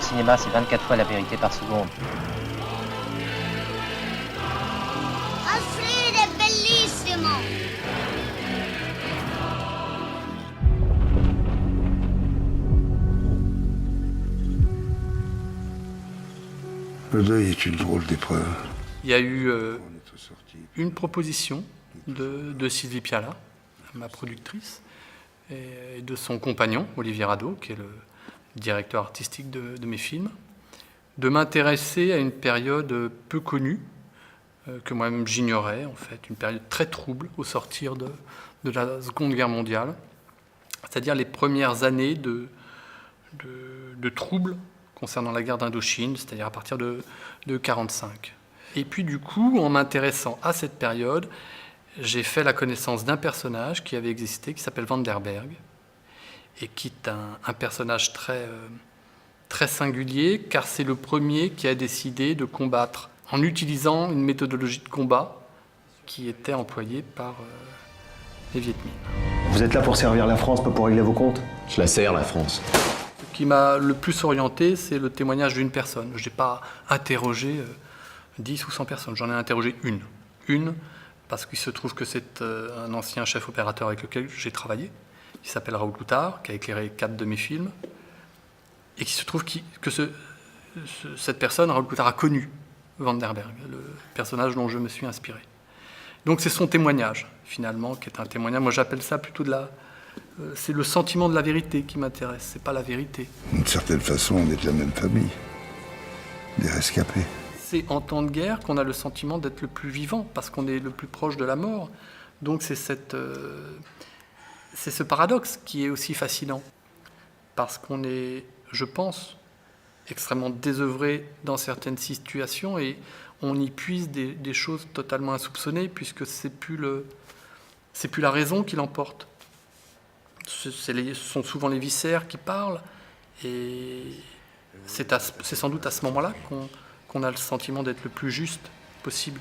cinéma, c'est 24 fois la vérité par seconde. Alfred è bellissimo! Le deuil est une drôle d'épreuve. Il y a eu une proposition de Sylvie Piala, ma productrice, et de son compagnon, Olivier Rado, qui est le directeur artistique de mes films, de m'intéresser à une période peu connue, que moi-même j'ignorais, en fait, une période très trouble au sortir de la Seconde Guerre mondiale, c'est-à-dire les premières années de troubles concernant la guerre d'Indochine, c'est-à-dire à partir de 1945. Et puis du coup, en m'intéressant à cette période, j'ai fait la connaissance d'un personnage qui avait existé, qui s'appelle Vanderberg, et qui est un personnage très singulier, car c'est le premier qui a décidé de combattre en utilisant une méthodologie de combat qui était employée par les Viet Minh. Vous êtes là pour servir la France, pas pour régler vos comptes? Je la sers, la France. Ce qui m'a le plus orienté, c'est le témoignage d'une personne. Je n'ai pas interrogé 10 ou 100 personnes, j'en ai interrogé une. Une, parce qu'il se trouve que c'est un ancien chef opérateur avec lequel j'ai travaillé, qui s'appelle Raoul Coutard, qui a éclairé 4 de mes films, et qui se trouve que cette personne, Raoul Coutard, a connu Vanderberg, le personnage dont je me suis inspiré. Donc c'est son témoignage, finalement, qui est un témoignage. Moi j'appelle ça plutôt c'est le sentiment de la vérité qui m'intéresse, c'est pas la vérité. D'une certaine façon, on est de la même famille. Des rescapés. C'est en temps de guerre qu'on a le sentiment d'être le plus vivant, parce qu'on est le plus proche de la mort. Donc c'est ce paradoxe qui est aussi fascinant. Parce qu'on est, je pense, extrêmement désœuvré dans certaines situations et on y puise des choses totalement insoupçonnées, puisque c'est plus la raison qui l'emporte. Ce sont souvent les viscères qui parlent, et c'est sans doute à ce moment-là qu'on a le sentiment d'être le plus juste possible.